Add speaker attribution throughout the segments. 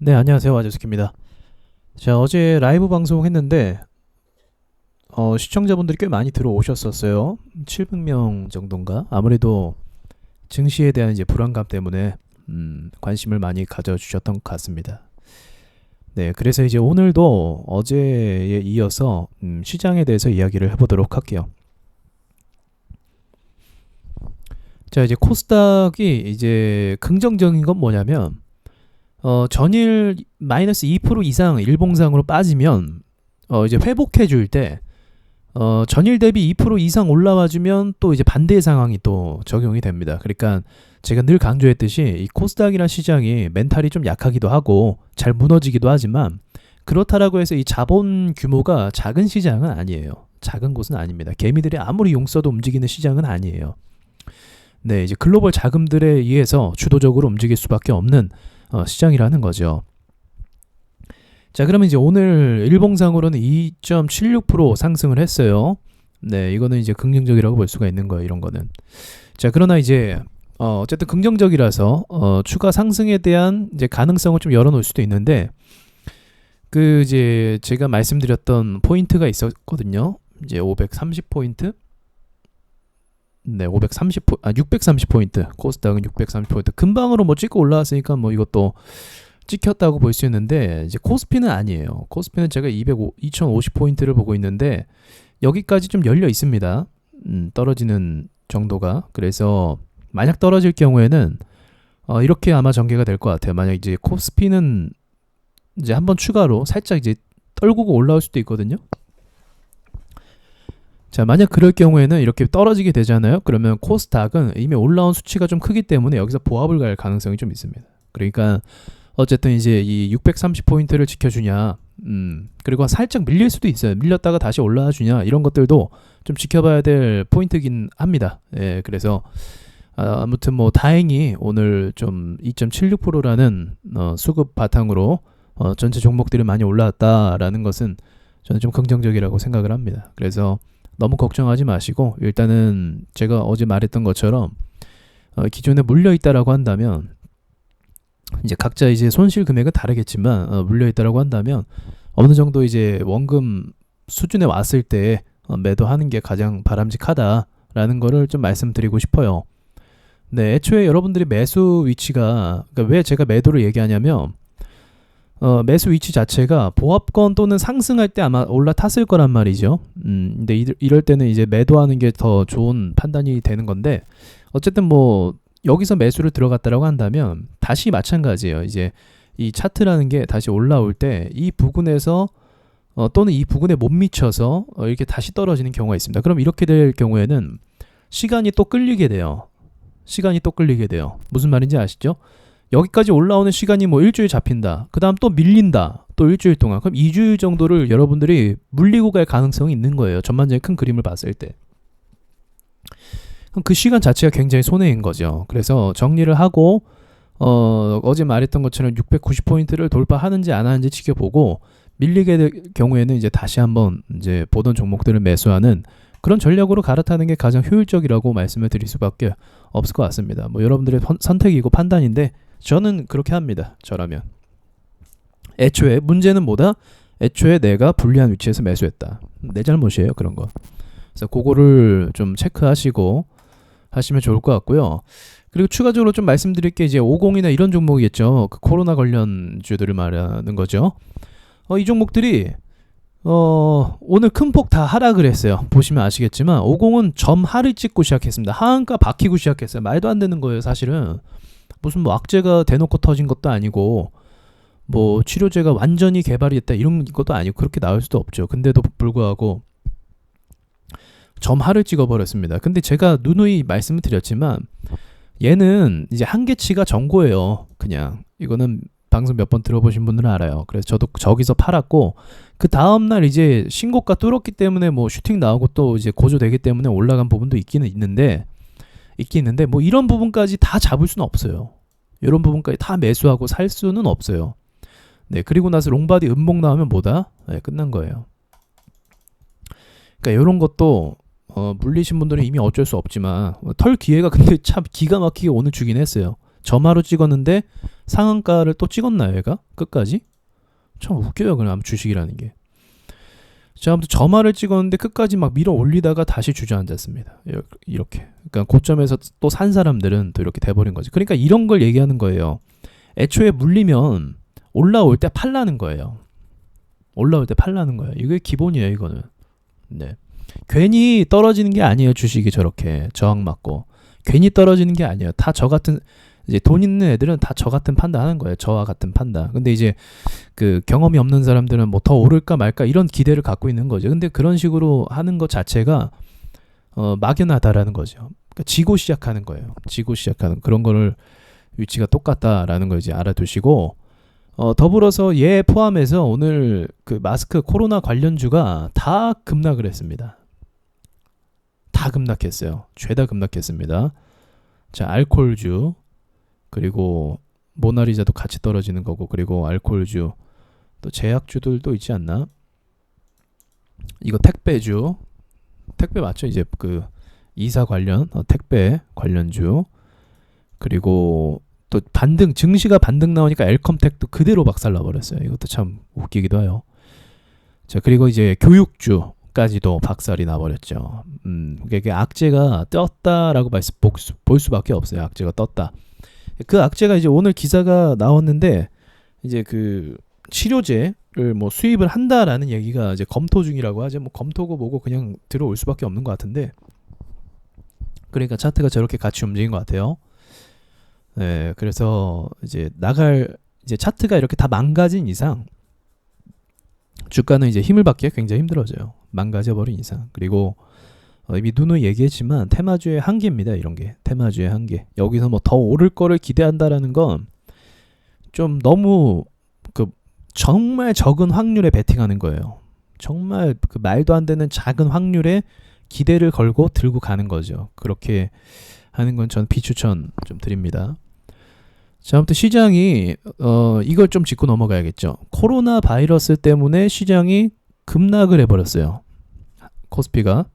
Speaker 1: 네, 안녕하세요. 와주스키입니다. 자, 어제 라이브 방송했는데 시청자분들이 꽤 많이 들어오셨었어요. 700명 정도인가? 아무래도 증시에 대한 이제 불안감 때문에 관심을 많이 가져주셨던 것 같습니다. 네, 그래서 이제 오늘도 어제에 이어서 시장에 대해서 이야기를 해보도록 할게요. 자, 이제 코스닥이 이제 긍정적인 건 뭐냐면 전일 마이너스 2% 이상 일봉상으로 빠지면 이제 회복해 줄 때 전일 대비 2% 이상 올라와 주면 또 이제 반대의 상황이 또 적용이 됩니다. 그러니까 제가 늘 강조했듯이 이 코스닥이란 시장이 멘탈이 좀 약하기도 하고 잘 무너지기도 하지만 그렇다라고 해서 이 자본 규모가 작은 시장은 아니에요. 작은 곳은 아닙니다. 개미들이 아무리 용 써도 움직이는 시장은 아니에요. 네, 이제 글로벌 자금들에 의해서 주도적으로 움직일 수밖에 없는 시장이라는 거죠. 자, 그러면 이제 오늘 일봉상으로는 2.76% 상승을 했어요. 네, 이거는 이제 긍정적이라고 볼 수가 있는 거예요, 이런 거는. 자, 그러나 이제 어쨌든 긍정적이라서 추가 상승에 대한 이제 가능성을 좀 열어놓을 수도 있는데 그 이제 제가 말씀드렸던 포인트가 있었거든요. 이제 530포인트. 네, 630포인트. 코스닥은 630포인트. 금방으로 뭐 찍고 올라왔으니까 뭐 이것도 찍혔다고 볼 수 있는데 이제 코스피는 아니에요. 코스피는 제가 2050포인트를 보고 있는데 여기까지 좀 열려 있습니다. 떨어지는 정도가. 그래서 만약 떨어질 경우에는 이렇게 아마 전개가 될 것 같아요. 만약 이제 코스피는 이제 한번 추가로 살짝 이제 떨구고 올라올 수도 있거든요. 자, 만약 그럴 경우에는 이렇게 떨어지게 되잖아요. 그러면 코스닥은 이미 올라온 수치가 좀 크기 때문에 여기서 보합을 갈 가능성이 좀 있습니다. 그러니까 어쨌든 이제 이 630포인트를 지켜주냐, 그리고 살짝 밀릴 수도 있어요. 밀렸다가 다시 올라와 주냐, 이런 것들도 좀 지켜봐야 될 포인트긴 합니다. 예, 그래서 아무튼 뭐 다행히 오늘 좀 2.76%라는 수급 바탕으로 전체 종목들이 많이 올라왔다라는 것은 저는 좀 긍정적이라고 생각을 합니다. 그래서 너무 걱정하지 마시고 일단은 제가 어제 말했던 것처럼 기존에 물려 있다라고 한다면 이제 각자 이제 손실 금액은 다르겠지만 물려 있다라고 한다면 어느 정도 이제 원금 수준에 왔을 때 매도하는 게 가장 바람직하다라는 거를 좀 말씀드리고 싶어요. 네, 애초에 여러분들이 매수 위치가 그러니까 왜 제가 매도를 얘기하냐면 매수 위치 자체가 보합권 또는 상승할 때 아마 올라탔을 거란 말이죠. 근데 이럴 때는 이제 매도하는 게 더 좋은 판단이 되는 건데 어쨌든 뭐 여기서 매수를 들어갔다라고 한다면 다시 마찬가지예요. 이제 이 차트라는 게 다시 올라올 때 이 부근에서 또는 이 부근에 못 미쳐서 이렇게 다시 떨어지는 경우가 있습니다. 그럼 이렇게 될 경우에는 시간이 또 끌리게 돼요. 시간이 또 끌리게 돼요. 무슨 말인지 아시죠? 여기까지 올라오는 시간이 뭐 일주일 잡힌다. 그 다음 또 밀린다. 또 일주일 동안. 그럼 2주일 정도를 여러분들이 물리고 갈 가능성이 있는 거예요. 전반적인 큰 그림을 봤을 때. 그럼 그 시간 자체가 굉장히 손해인 거죠. 그래서 정리를 하고 어제 말했던 것처럼 690포인트를 돌파하는지 안 하는지 지켜보고 밀리게 될 경우에는 이제 다시 한번 이제 보던 종목들을 매수하는 그런 전략으로 갈아타는 게 가장 효율적이라고 말씀을 드릴 수밖에 없을 것 같습니다. 뭐 여러분들의 선택이고 판단인데 저는 그렇게 합니다. 저라면. 애초에 문제는 뭐다? 애초에 내가 불리한 위치에서 매수했다. 내 잘못이에요. 그런 거. 그래서 그거를 좀 체크하시고 하시면 좋을 것 같고요. 그리고 추가적으로 좀 말씀드릴 게 이제 50이나 이런 종목이겠죠. 그 코로나 관련주들을 말하는 거죠. 이 종목들이 오늘 큰 폭 다 하락을 했어요. 보시면 아시겠지만 50은 점하를 찍고 시작했습니다. 하한가 박히고 시작했어요. 말도 안 되는 거예요. 사실은 무슨 뭐 악재가 대놓고 터진 것도 아니고 뭐 치료제가 완전히 개발이 됐다 이런 것도 아니고 그렇게 나올 수도 없죠. 근데도 불구하고 점하를 찍어버렸습니다. 근데 제가 누누이 말씀을 드렸지만 얘는 이제 한계치가 전고예요. 그냥 이거는 방송 몇 번 들어보신 분들은 알아요. 그래서 저도 저기서 팔았고 그 다음날 이제 신고가 뚫었기 때문에 뭐 슈팅 나오고 또 이제 고조되기 때문에 올라간 부분도 있긴 있는데 뭐 이런 부분까지 다 잡을 수는 없어요. 이런 부분까지 다 매수하고 살 수는 없어요. 네, 그리고 나서 롱바디 음봉 나오면 뭐다? 네, 끝난 거예요. 그러니까 이런 것도 물리신 분들은 이미 어쩔 수 없지만 털 기회가 근데 참 기가 막히게 오늘 주긴 했어요. 저마로 찍었는데 상한가를 또 찍었나요, 얘가? 끝까지? 참 웃겨요, 그냥 주식이라는 게. 자, 아무튼 저마를 찍었는데 끝까지 막 밀어 올리다가 다시 주저앉았습니다. 이렇게. 그러니까 고점에서 또 산 사람들은 또 이렇게 돼버린 거지. 그러니까 이런 걸 얘기하는 거예요. 애초에 물리면 올라올 때 팔라는 거예요. 올라올 때 팔라는 거예요. 이게 기본이에요, 이거는. 네. 괜히 떨어지는 게 아니에요, 주식이 저렇게 저항 맞고. 괜히 떨어지는 게 아니에요. 다 저 같은 이제 돈 있는 애들은 다 저 같은 판단 하는 거예요. 저와 같은 판단. 근데 이제 그 경험이 없는 사람들은 뭐 더 오를까 말까 이런 기대를 갖고 있는 거죠. 근데 그런 식으로 하는 것 자체가 막연하다라는 거죠. 그러니까 지고 시작하는 거예요. 지고 시작하는 그런 거를 위치가 똑같다라는 걸 이제 알아두시고 더불어서 얘 포함해서 오늘 그 마스크 코로나 관련주가 다 급락을 했습니다. 다 급락했어요. 죄다 급락했습니다. 자, 알코올주 그리고 모나리자도 같이 떨어지는 거고 그리고 알코올주 또 제약주들도 있지 않나? 이거 택배주 택배 맞죠? 이제 그 이사 관련 택배 관련주 그리고 또 반등 증시가 반등 나오니까 엘컴텍도 그대로 박살나 버렸어요. 이것도 참 웃기기도 해요. 자, 그리고 이제 교육주까지도 박살이 나버렸죠. 이게 악재가 떴다라고 볼 수밖에 없어요. 악재가 떴다. 그 악재가 이제 오늘 기사가 나왔는데 이제 그 치료제를 뭐 수입을 한다라는 얘기가 이제 검토 중이라고 하죠. 뭐 검토고 뭐고 그냥 들어올 수밖에 없는 것 같은데. 그러니까 차트가 저렇게 같이 움직인 것 같아요. 네, 그래서 이제 이제 차트가 이렇게 다 망가진 이상 주가는 이제 힘을 받기가 굉장히 힘들어져요. 망가져 버린 이상. 그리고 이미 누누이 얘기했지만 테마주의 한계입니다. 이런 게 테마주의 한계. 여기서 뭐 더 오를 거를 기대한다라는 건 좀 너무 그 정말 적은 확률에 베팅하는 거예요. 정말 그 말도 안 되는 작은 확률에 기대를 걸고 들고 가는 거죠. 그렇게 하는 건 전 비추천 좀 드립니다. 자, 아무튼 시장이 이걸 좀 짚고 넘어가야겠죠. 코로나 바이러스 때문에 시장이 급락을 해버렸어요. 코스피가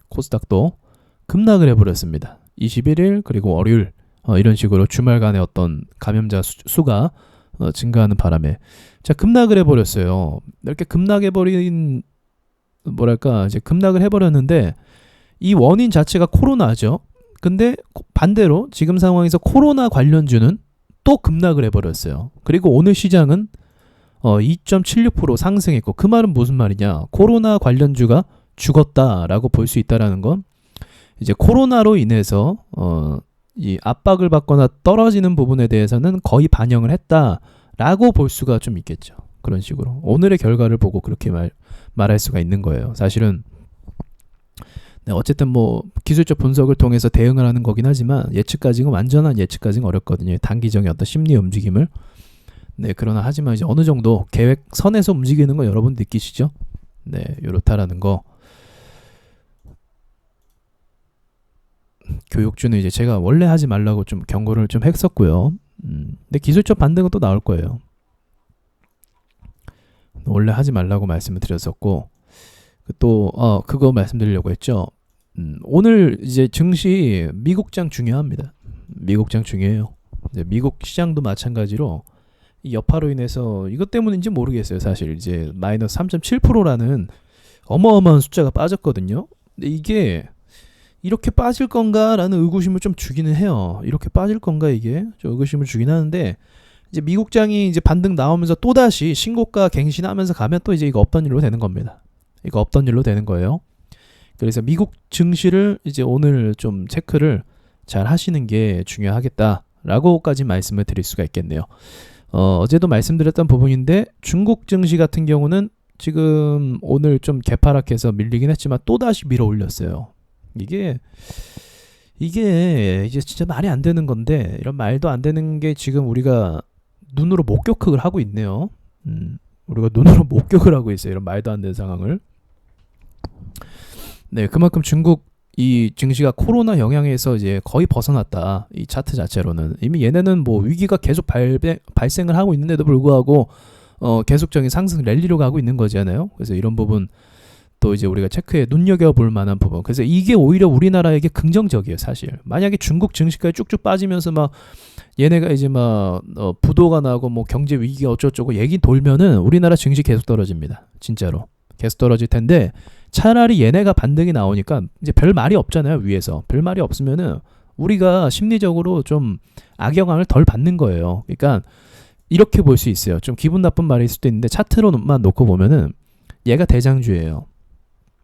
Speaker 1: 코스닥도 급락을 해버렸습니다. 21일 그리고 월요일 이런 식으로 주말간의 어떤 감염자 수가 증가하는 바람에 자 급락을 해버렸어요. 이렇게 급락해버린 뭐랄까 이제 급락을 해버렸는데 이 원인 자체가 코로나죠. 근데 반대로 지금 상황에서 코로나 관련주는 또 급락을 해버렸어요. 그리고 오늘 시장은 2.76% 상승했고 그 말은 무슨 말이냐? 코로나 관련주가 죽었다라고 볼 수 있다라는 건 이제 코로나로 인해서 이 압박을 받거나 떨어지는 부분에 대해서는 거의 반영을 했다라고 볼 수가 좀 있겠죠. 그런 식으로 오늘의 결과를 보고 그렇게 말할 수가 있는 거예요. 사실은 네, 어쨌든 뭐 기술적 분석을 통해서 대응을 하는 거긴 하지만 완전한 예측까지는 어렵거든요. 단기적인 어떤 심리 움직임을. 네, 그러나 하지만 이제 어느 정도 계획 선에서 움직이는 거 여러분 느끼시죠? 네, 요렇다라는 거. 교육주는 이제 제가 원래 하지 말라고 좀 경고를 좀 했었고요. 근데 기술적 반등은 또 나올 거예요. 원래 하지 말라고 말씀을 드렸었고 또 그거 말씀드리려고 했죠. 오늘 이제 증시 미국장 중요합니다. 미국장 중요해요. 이제 미국 시장도 마찬가지로 이 여파로 인해서 이것 때문인지 모르겠어요. 사실 이제 마이너스 3.7%라는 어마어마한 숫자가 빠졌거든요. 근데 이게 이렇게 빠질 건가라는 의구심을 좀 주기는 해요. 이렇게 빠질 건가 이게 좀 의구심을 주긴 하는데 이제 미국장이 이제 반등 나오면서 또 다시 신고가 갱신하면서 가면 또 이제 이거 없던 일로 되는 겁니다. 이거 없던 일로 되는 거예요. 그래서 미국 증시를 이제 오늘 좀 체크를 잘 하시는 게 중요하겠다라고까지 말씀을 드릴 수가 있겠네요. 어제도 말씀드렸던 부분인데 중국 증시 같은 경우는 지금 오늘 좀 개파락해서 밀리긴 했지만 또 다시 밀어 올렸어요. 이게 이제 진짜 말이 안 되는 건데 이런 말도 안 되는 게 지금 우리가 눈으로 목격을 하고 있네요. 우리가 눈으로 목격을 하고 있어요. 이런 말도 안 되는 상황을. 네, 그만큼 중국 이 증시가 코로나 영향에서 이제 거의 벗어났다. 이 차트 자체로는 이미 얘네는 뭐 위기가 계속 발생을 하고 있는데도 불구하고 계속적인 상승 랠리로 가고 있는 거잖아요. 그래서 이런 부분 또 이제 우리가 체크해 눈여겨볼 만한 부분. 그래서 이게 오히려 우리나라에게 긍정적이에요, 사실. 만약에 중국 증시까지 쭉쭉 빠지면서 막 얘네가 이제 막 부도가 나고 뭐 경제 위기가 어쩌고저쩌고 얘기 돌면은 우리나라 증시 계속 떨어집니다. 진짜로. 계속 떨어질 텐데 차라리 얘네가 반등이 나오니까 이제 별 말이 없잖아요, 위에서. 별 말이 없으면은 우리가 심리적으로 좀 악영향을 덜 받는 거예요. 그러니까 이렇게 볼 수 있어요. 좀 기분 나쁜 말일 수도 있는데 차트로만 놓고 보면은 얘가 대장주예요.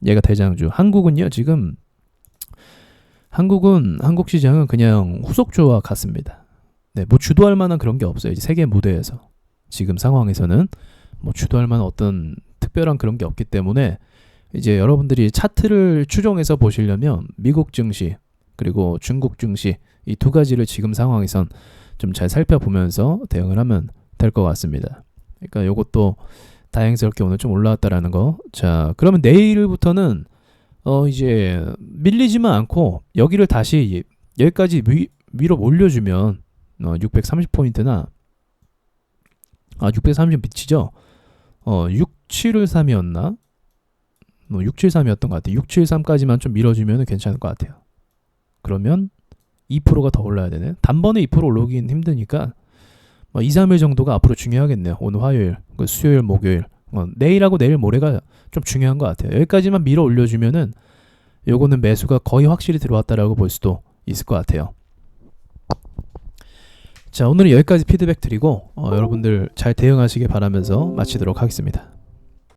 Speaker 1: 얘가 대장주. 한국은요, 지금 한국 시장은 그냥 후속주와 같습니다. 네, 뭐 주도할 만한 그런 게 없어요. 이제 세계 무대에서 지금 상황에서는 뭐 주도할 만한 어떤 특별한 그런 게 없기 때문에 이제 여러분들이 차트를 추종해서 보시려면 미국 증시 그리고 중국 증시 이 두 가지를 지금 상황에선 좀 잘 살펴보면서 대응을 하면 될 것 같습니다. 그러니까 요것도 다행스럽게 오늘 좀 올라왔다라는 거. 자, 그러면 내일부터는 이제 밀리지만 않고 여기를 다시 여기까지 위로 올려주면 630포인트나 630 미치죠. 6713이었나? 673이었던 것 같아요. 673까지만 좀 밀어주면 괜찮을 것 같아요. 그러면 2%가 더 올라야 되네. 단번에 2% 올라오긴 힘드니까 2, 3일 정도가 앞으로 중요하겠네요. 오늘 화요일, 수요일, 목요일. 내일하고 내일 모레가 좀 중요한 것 같아요. 여기까지만 밀어 올려주면은 요거는 매수가 거의 확실히 들어왔다라고 볼 수도 있을 것 같아요. 자, 오늘은 여기까지 피드백 드리고 여러분들 잘 대응하시길 바라면서 마치도록 하겠습니다.